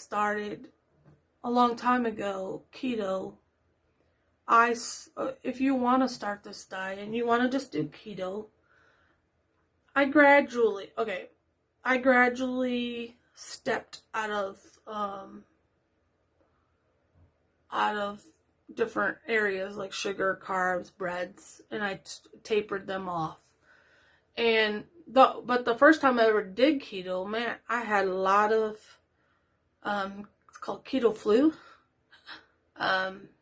started a long time ago keto, if you want to start this diet and you want to just do keto, I gradually stepped out of different areas like sugar, carbs, breads, and I tapered them off. But the first time I ever did keto, man, I had a lot of it's called keto flu,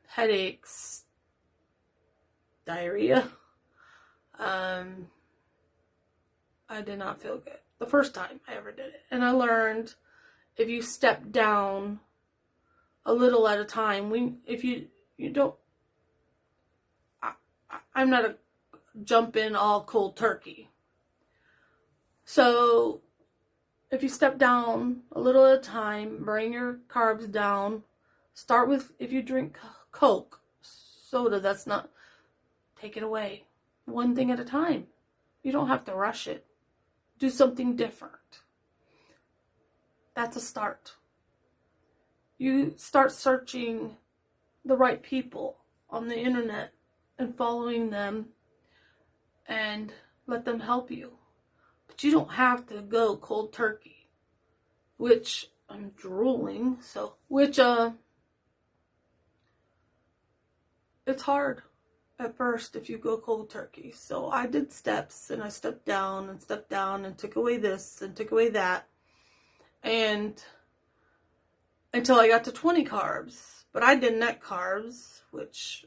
headaches, diarrhea. I did not feel good the first time I ever did it. And I learned if you step down a little at a time, if you don't, I'm not a jump in all cold turkey. So if you step down a little at a time, bring your carbs down. Start with, if you drink Coke, soda, that's not, take it away. One thing at a time. You don't have to rush it. Do something different. That's a start. You start searching the right people on the internet and following them and let them help you. But you don't have to go cold turkey, which I'm drooling, it's hard at first if you go cold turkey. So I did steps, and I stepped down and took away this and took away that, and until I got to 20 carbs. But I did net carbs, which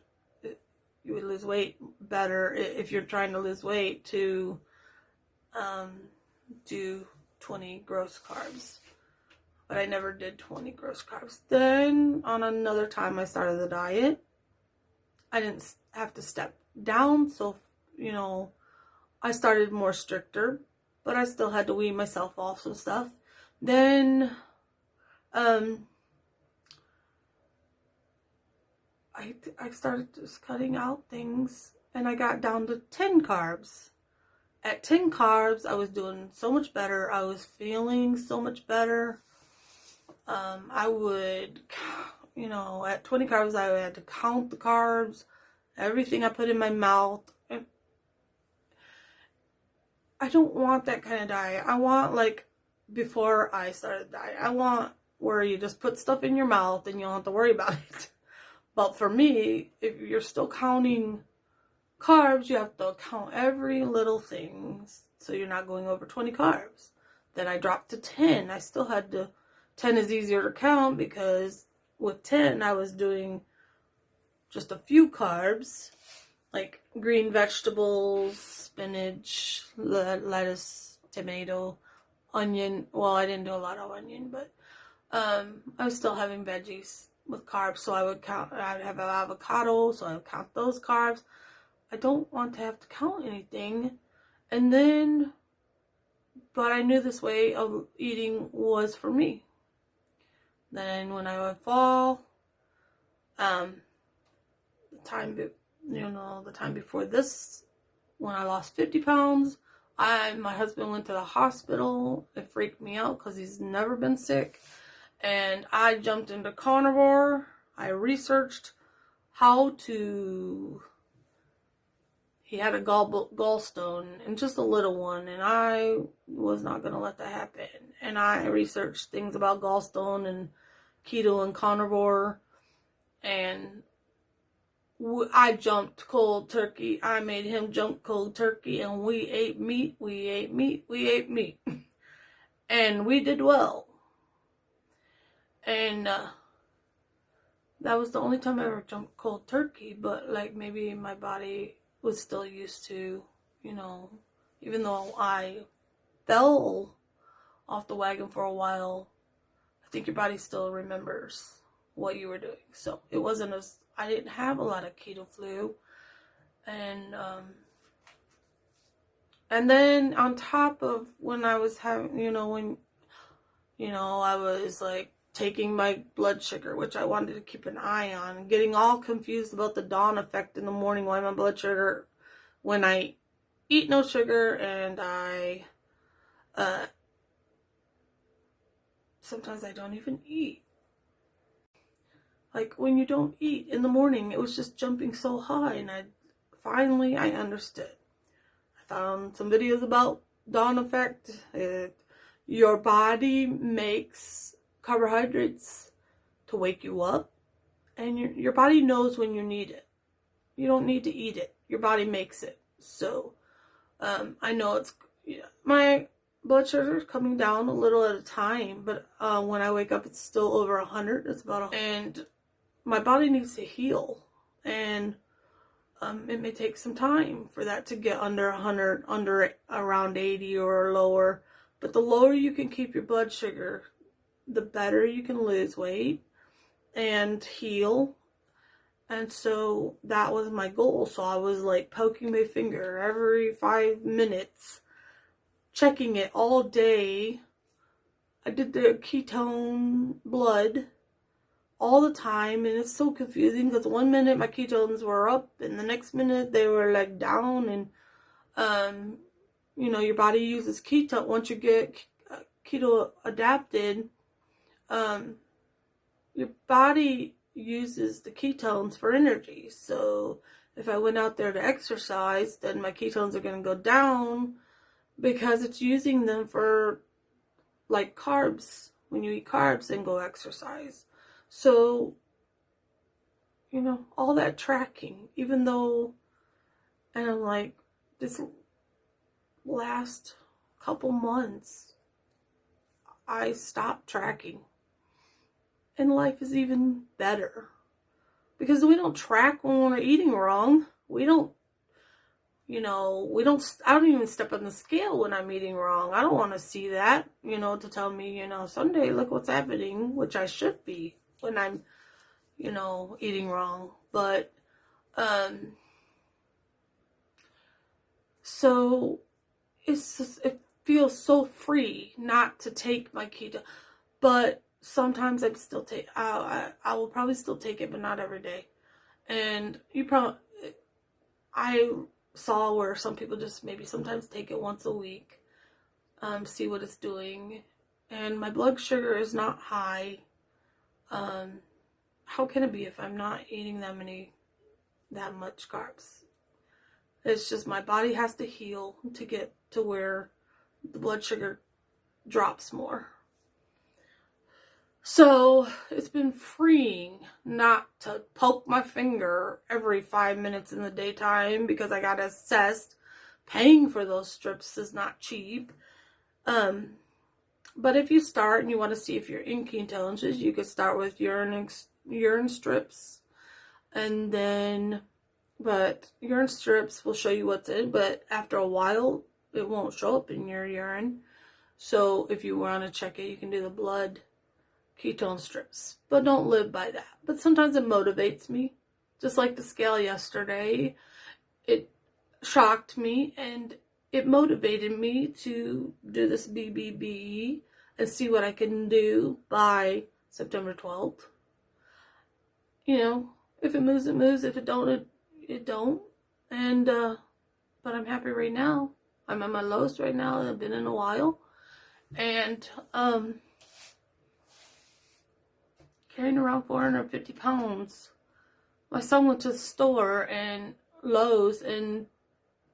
you would lose weight better if you're trying to lose weight to do 20 gross carbs. But I never did 20 gross carbs. Then on another time I started the diet, I didn't have to step down, so I started more stricter, but I still had to wean myself off some stuff. Then I started just cutting out things, and I got down to 10 carbs. At 10 carbs, I was doing so much better. I was feeling so much better. I would, at 20 carbs, I had to count the carbs, everything I put in my mouth. And I don't want that kind of diet. I want, like, before I started the diet, I want where you just put stuff in your mouth and you don't have to worry about it. But for me, if you're still counting carbs, you have to count every little thing so you're not going over 20 carbs. Then I dropped to 10. I still had to, 10 is easier to count because with 10 I was doing just a few carbs, like green vegetables, spinach, lettuce, tomato, onion. Well, I didn't do a lot of onion, but I was still having veggies with carbs, so I'd have an avocado, so I would count those carbs. I don't want to have to count anything. And then, but I knew this way of eating was for me. Then when I would fall, the time before this, when I lost 50 pounds, my husband went to the hospital. It freaked me out because he's never been sick. And I jumped into carnivore. I researched how to... He had a gallstone, and just a little one, and I was not going to let that happen. And I researched things about gallstone and keto and carnivore, and I jumped cold turkey. I made him jump cold turkey, and we ate meat, and we did well. And that was the only time I ever jumped cold turkey, but like maybe my body was still used to, even though I fell off the wagon for a while, I think your body still remembers what you were doing. So it wasn't I didn't have a lot of keto flu. And then on top of when I was having, I was like taking my blood sugar, which I wanted to keep an eye on, and getting all confused about the dawn effect in the morning, why my blood sugar, when I eat no sugar and I sometimes I don't even eat. Like when you don't eat in the morning, it was just jumping so high, and I understood. I found some videos about dawn effect. Your body makes carbohydrates to wake you up, and your body knows when you need it. You don't need to eat it. Your body makes it. So I know my blood sugar is coming down a little at a time, but when I wake up, it's still over 100. It's about and my body needs to heal, and it may take some time for that to get under 100, under around 80 or lower. But the lower you can keep your blood sugar, the better you can lose weight and heal. And so that was my goal. So I was like poking my finger every 5 minutes, checking it all day. I did the ketone blood all the time, and it's so confusing because 1 minute my ketones were up and the next minute they were like down. And your body uses ketone. Once you get keto adapted, your body uses the ketones for energy. So if I went out there to exercise, then my ketones are going to go down because it's using them for like carbs when you eat carbs and go exercise. So, all that tracking, even though, and I'm like, this last couple months, I stopped tracking. And life is even better. Because we don't track when we're eating wrong. I don't even step on the scale when I'm eating wrong. I don't want to see that, to tell me, Sunday, look what's happening, which I should be when I'm, eating wrong. But, so it feels so free not to take my keto, but sometimes I still take, I will probably still take it, but not every day. And I saw where some people just maybe sometimes take it once a week, see what it's doing. And my blood sugar is not high. How can it be if I'm not eating that much carbs? It's just my body has to heal to get to where the blood sugar drops more. So it's been freeing not to poke my finger every 5 minutes in the daytime because I got assessed. Paying for those strips is not cheap. But if you start and you want to see if you're in ketones, you could start with urine strips. And then, but urine strips will show you what's in, but after a while, it won't show up in your urine. So if you want to check it, you can do the blood ketone strips, but don't live by that. But sometimes it motivates me, just like the scale yesterday. It shocked me and it motivated me to do this BBB and see what I can do by September 12th. If it moves, it moves. If it don't, it don't. And but I'm happy right now. I'm at my lowest right now. I've been in a while, and carrying around 450 pounds. My son went to the store and Lowe's, and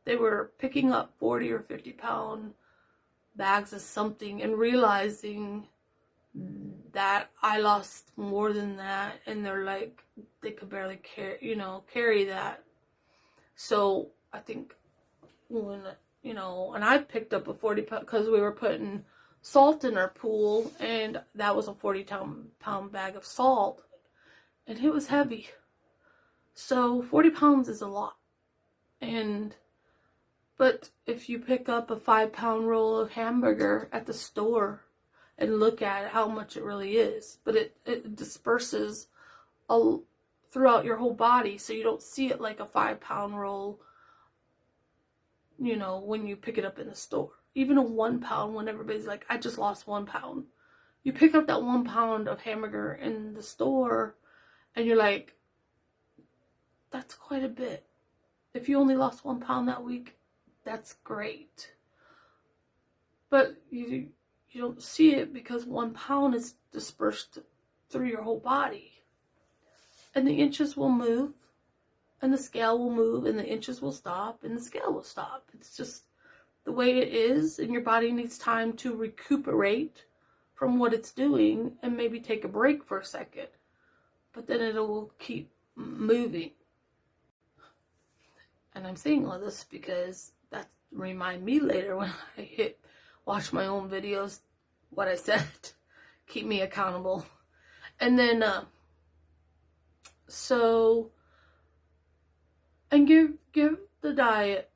they were picking up 40 or 50 pound bags of something and realizing that I lost more than that, and they're like, they could barely carry that. So I think when, and I picked up a 40 pound, because we were putting salt in our pool, and that was a 40 pound bag of salt, and it was heavy. So 40 pounds is a lot. But if you pick up a 5 pound roll of hamburger at the store and look at how much it really is, but it disperses throughout your whole body, so you don't see it like a 5 pound roll, when you pick it up in the store. Even a 1 pound, when everybody's like, I just lost 1 pound. You pick up that 1 pound of hamburger in the store and you're like, that's quite a bit. If you only lost 1 pound that week, that's great. But you don't see it because 1 pound is dispersed through your whole body. and the inches will move, and the scale will move, and the inches will stop, and the scale will stop. It's just the way it is, and your body needs time to recuperate from what it's doing and maybe take a break for a second. But then it will keep moving. And I'm saying all this because that remind me later when I watch my own videos what I said. Keep me accountable. And then and give the diet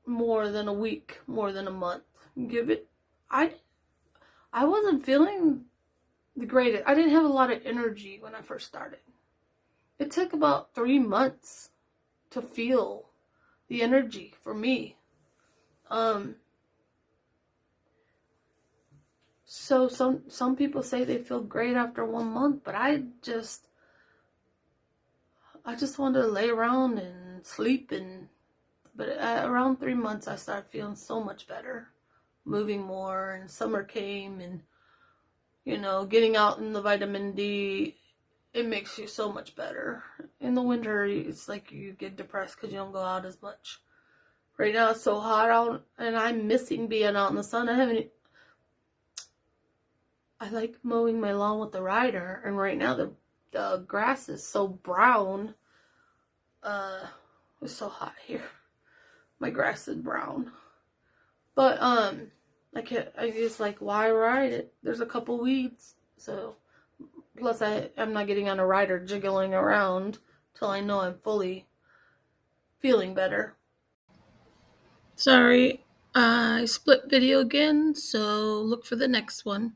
more than a week, more than a month. Give it. I wasn't feeling the greatest. I didn't have a lot of energy when I first started. It took about 3 months to feel the energy for me. So some people say they feel great after 1 month, but I just wanted to lay around and sleep, but around 3 months I started feeling so much better, moving more, and summer came, and getting out in the vitamin D, it makes you so much better. In the winter, it's like you get depressed because you don't go out as much. Right now it's so hot out, and I'm missing being out in the sun. I like mowing my lawn with the rider, and right now the grass is so brown. It's so hot here. My grass is brown. But I just like, why ride it? There's a couple weeds, so plus I'm not getting on a rider jiggling around till I know I'm fully feeling better. Sorry, I split video again, so look for the next one.